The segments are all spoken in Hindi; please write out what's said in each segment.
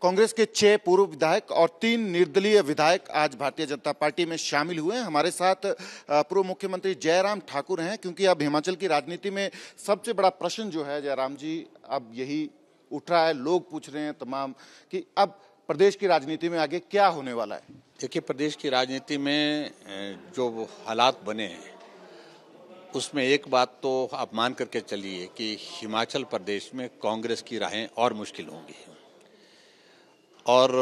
कांग्रेस के 6 पूर्व विधायक और 3 निर्दलीय विधायक आज भारतीय जनता पार्टी में शामिल हुए हैं। हमारे साथ पूर्व मुख्यमंत्री जयराम ठाकुर हैं, क्योंकि अब हिमाचल की राजनीति में सबसे बड़ा प्रश्न जो है जयराम जी अब यही उठ रहा है। लोग पूछ रहे हैं तमाम कि अब प्रदेश की राजनीति में आगे क्या होने वाला है। देखिए, प्रदेश की राजनीति में जो हालात बने हैं उसमें एक बात तो आप मान करके चलिए कि हिमाचल प्रदेश में कांग्रेस की राहें और मुश्किल होंगी और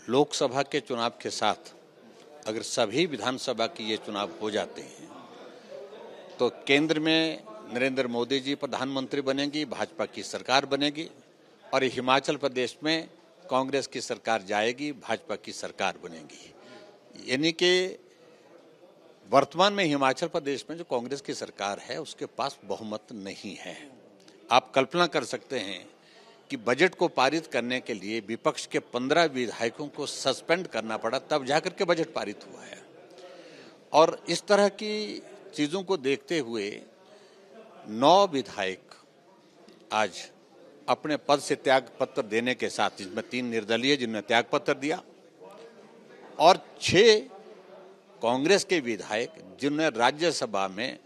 लोकसभा के चुनाव के साथ अगर सभी विधानसभा की ये चुनाव हो जाते हैं तो केंद्र में नरेंद्र मोदी जी प्रधानमंत्री बनेंगी, भाजपा की सरकार बनेगी और हिमाचल प्रदेश में कांग्रेस की सरकार जाएगी, भाजपा की सरकार बनेगी। यानी कि वर्तमान में हिमाचल प्रदेश में जो कांग्रेस की सरकार है उसके पास बहुमत नहीं है। आप कल्पना कर सकते हैं कि बजट को पारित करने के लिए विपक्ष के 15 विधायकों को सस्पेंड करना पड़ा, तब जाकर के बजट पारित हुआ है। और इस तरह की चीजों को देखते हुए 9 विधायक आज अपने पद से त्याग पत्र देने के साथ, जिसमें 3 निर्दलीय जिन्होंने त्याग पत्र दिया और 6 कांग्रेस के विधायक जिन्होंने राज्यसभा में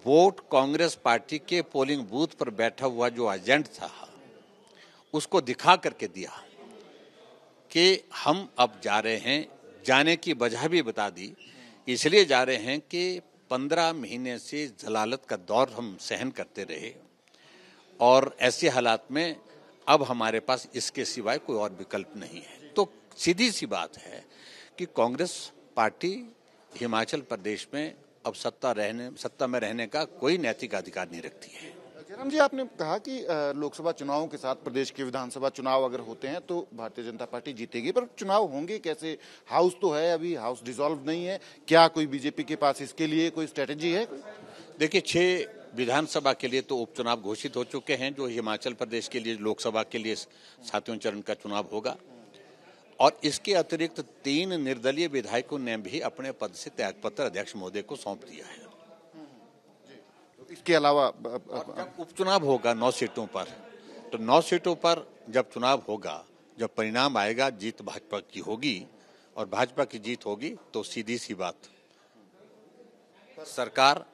वोट कांग्रेस पार्टी के पोलिंग बूथ पर बैठा हुआ जो एजेंट था उसको दिखा करके दिया कि हम अब जा रहे हैं। जाने की वजह भी बता दी, इसलिए जा रहे हैं कि 15 महीने से जलालत का दौर हम सहन करते रहे और ऐसे हालात में अब हमारे पास इसके सिवाय कोई और विकल्प नहीं है। तो सीधी सी बात है कि कांग्रेस पार्टी हिमाचल प्रदेश में अब सत्ता में रहने का कोई नैतिक अधिकार नहीं रखती है। जयराम जी, आपने कहा कि लोकसभा चुनावों के साथ प्रदेश के विधानसभा चुनाव अगर होते हैं तो भारतीय जनता पार्टी जीतेगी, पर चुनाव होंगे कैसे? हाउस तो है, अभी हाउस डिसॉल्व नहीं है। क्या कोई बीजेपी के पास इसके लिए कोई स्ट्रेटेजी है? देखिए, 6 विधानसभा के लिए तो उपचुनाव घोषित हो चुके हैं। जो हिमाचल प्रदेश के लिए लोकसभा के लिए 7वें चरण का चुनाव होगा और इसके अतिरिक्त 3 निर्दलीय विधायकों ने भी अपने पद से त्यागपत्र अध्यक्ष महोदय को सौंप दिया है। इसके अलावा जब उपचुनाव होगा 9 सीटों पर, तो 9 सीटों पर जब चुनाव होगा, जब परिणाम आएगा, जीत भाजपा की होगी और भाजपा की जीत होगी तो सीधी सी बात, सरकार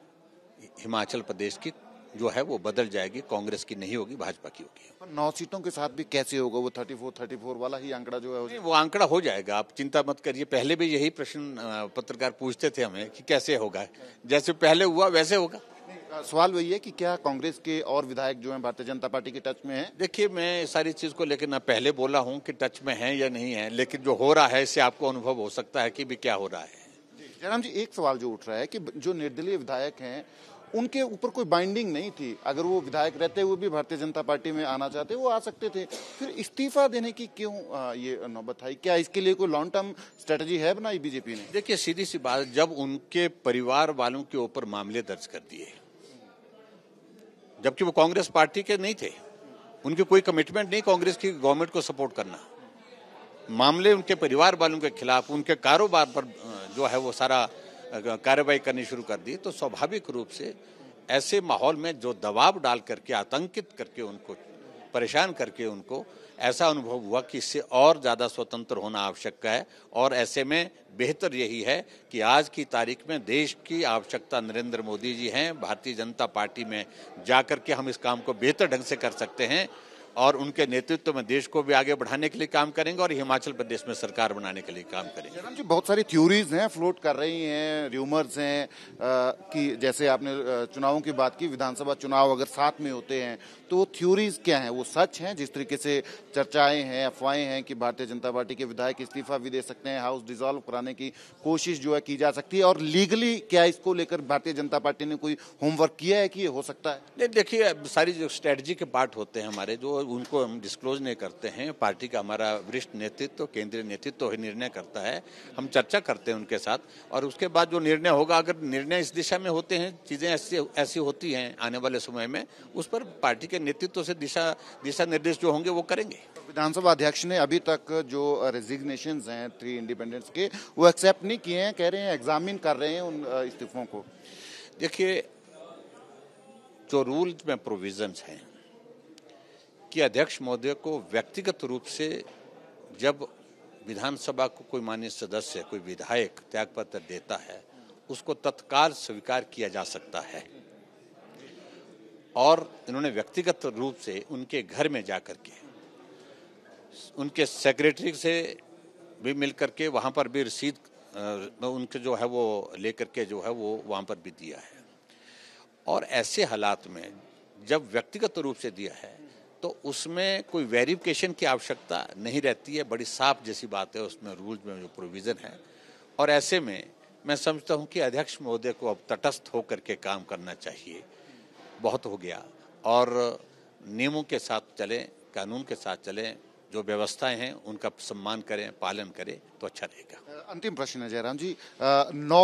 हिमाचल प्रदेश की जो है वो बदल जाएगी, कांग्रेस की नहीं होगी, भाजपा की होगी। 9 सीटों के साथ भी कैसे होगा? वो 34 वाला ही आंकड़ा जो है वो आंकड़ा हो जाएगा, आप चिंता मत करिए। पहले भी यही प्रश्न पत्रकार पूछते थे हमें कि कैसे होगा, जैसे पहले हुआ वैसे होगा। सवाल वही है कि क्या कांग्रेस के और विधायक जो हैं भारतीय जनता पार्टी के टच में हैं? देखिए, मैं सारी चीज को लेकर ना पहले बोला हूं कि टच में है या नहीं है, लेकिन जो हो रहा है इससे आपको अनुभव हो सकता है कि भी क्या हो रहा है। जयराम जी, एक सवाल जो उठ रहा है कि जो निर्दलीय विधायक हैं उनके ऊपर कोई बाइंडिंग नहीं थी। अगर वो विधायक रहते हुए भी भारतीय जनता पार्टी में आना चाहते वो आ सकते थे, फिर इस्तीफा देने की क्यों ये नौबत आई? क्या इसके लिए कोई लॉन्ग टर्म स्ट्रेटजी है बनाई बीजेपी ने? देखिए, सीधी सी बात, जब उनके परिवार वालों के ऊपर मामले दर्ज कर दिए, जबकि वो कांग्रेस पार्टी के नहीं थे, उनकी कोई कमिटमेंट नहीं कांग्रेस की गवर्नमेंट को सपोर्ट करना, मामले उनके परिवार वालों के खिलाफ, उनके कारोबार पर जो है वो सारा कार्रवाई करनी शुरू कर दी, तो स्वाभाविक रूप से ऐसे माहौल में जो दबाव डाल करके, आतंकित करके, उनको परेशान करके, उनको ऐसा अनुभव हुआ कि इससे और ज़्यादा स्वतंत्र होना आवश्यक है। और ऐसे में बेहतर यही है कि आज की तारीख में देश की आवश्यकता नरेंद्र मोदी जी हैं। भारतीय जनता पार्टी में जाकर के हम इस काम को बेहतर ढंग से कर सकते हैं और उनके नेतृत्व में देश को भी आगे बढ़ाने के लिए काम करेंगे और हिमाचल प्रदेश में सरकार बनाने के लिए काम करेंगे। जयराम जी, बहुत सारी थ्योरीज हैं, फ्लोट कर रही हैं, र्यूमर्स हैं कि जैसे आपने चुनावों की बात की, विधानसभा चुनाव अगर साथ में होते हैं तो वो थ्योरीज क्या हैं? वो सच हैं? जिस तरीके से चर्चाएं हैं, अफवाहें हैं कि भारतीय जनता पार्टी के विधायक इस्तीफा भी दे सकते हैं, हाउस डिसॉल्व कराने की कोशिश जो है की जा सकती है, और लीगली क्या इसको लेकर भारतीय जनता पार्टी ने कोई होमवर्क किया है कि ये हो सकता है? नहीं, देखिए, सारी जो स्ट्रेटजी के पार्ट होते हैं हमारे, जो उनको हम डिस्क्लोज नहीं करते हैं। पार्टी का हमारा वरिष्ठ नेतृत्व, केंद्रीय नेतृत्व ही निर्णय करता है। हम चर्चा करते हैं उनके साथ और उसके बाद जो निर्णय होगा, अगर निर्णय इस दिशा में होते हैं, चीजें ऐसी होती हैं आने वाले समय में, उस पर पार्टी के नेतृत्व से दिशा निर्देश जो होंगे वो करेंगे। विधानसभा अध्यक्ष ने अभी तक जो रेजिग्नेशंस हैं 3 इंडिपेंडेंट्स के, वो एक्सेप्ट नहीं किए हैं, कह रहे हैं एग्जामिन कर रहे हैं उन इस्तीफों को। देखिए, जो रूल में प्रोविजंस हैं कि अध्यक्ष महोदय को व्यक्तिगत रूप से जब विधानसभा को कोई माननीय सदस्य, कोई विधायक त्यागपत्र देता है, उसको तत्काल स्वीकार किया जा सकता है। और इन्होंने व्यक्तिगत रूप से उनके घर में जाकर के, उनके सेक्रेटरी से भी मिलकर के वहाँ पर भी रसीद उनके जो है वो लेकर के जो है वो वहाँ पर भी दिया है। और ऐसे हालात में जब व्यक्तिगत रूप से दिया है तो उसमें कोई वेरिफिकेशन की आवश्यकता नहीं रहती है, बड़ी साफ जैसी बात है, उसमें रूल्स में जो प्रोविज़न है। और ऐसे में मैं समझता हूं कि अध्यक्ष महोदय को अब तटस्थ होकर के काम करना चाहिए। बहुत हो गया, और नियमों के साथ चलें, कानून के साथ चलें, जो व्यवस्थाएं हैं उनका सम्मान करें, पालन करें तो अच्छा रहेगा। अंतिम प्रश्न है जयराम जी, 9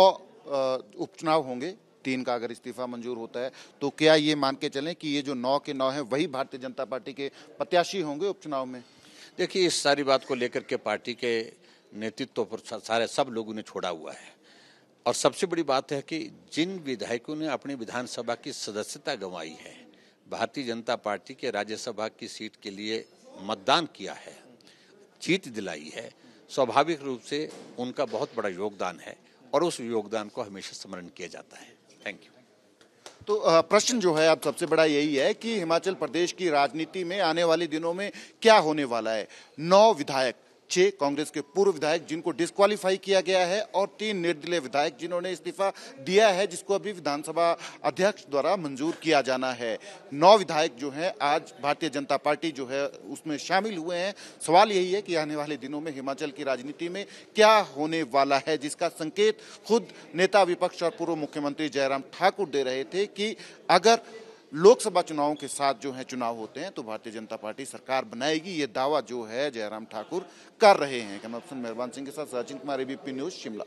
उपचुनाव होंगे, 3 का अगर इस्तीफा मंजूर होता है तो क्या ये मान के चलें कि ये जो 9 के 9 हैं वही भारतीय जनता पार्टी के प्रत्याशी होंगे उपचुनाव में? देखिए, इस सारी बात को लेकर के पार्टी के नेतृत्व पर सारे सब लोगों ने छोड़ा हुआ है। और सबसे बड़ी बात है कि जिन विधायकों ने अपनी विधानसभा की सदस्यता गंवाई है, भारतीय जनता पार्टी के राज्यसभा की सीट के लिए मतदान किया है, जीत दिलाई है, स्वाभाविक रूप से उनका बहुत बड़ा योगदान है और उस योगदान को हमेशा स्मरण किया जाता है। Thank you. तो प्रश्न जो है अब सबसे बड़ा यही है कि हिमाचल प्रदेश की राजनीति में आने वाले दिनों में क्या होने वाला है। 9 विधायक, 6 कांग्रेस के पूर्व विधायक जिनको डिस्क्वालीफाई किया गया है और 3 निर्दलीय विधायक जिन्होंने इस्तीफा दिया है, जिसको अभी विधानसभा अध्यक्ष द्वारा मंजूर किया जाना है। 9 विधायक जो हैं आज भारतीय जनता पार्टी जो है उसमें शामिल हुए हैं। सवाल यही है कि आने वाले दिनों में हिमाचल की राजनीति में क्या होने वाला है, जिसका संकेत खुद नेता विपक्ष और पूर्व मुख्यमंत्री जयराम ठाकुर दे रहे थे कि अगर लोकसभा चुनावों के साथ जो है चुनाव होते हैं तो भारतीय जनता पार्टी सरकार बनाएगी। ये दावा जो है जयराम ठाकुर कर रहे हैं। कैमरा पर्सन मेहरबान सिंह के साथ सचिन कुमार, एबीपी न्यूज, शिमला।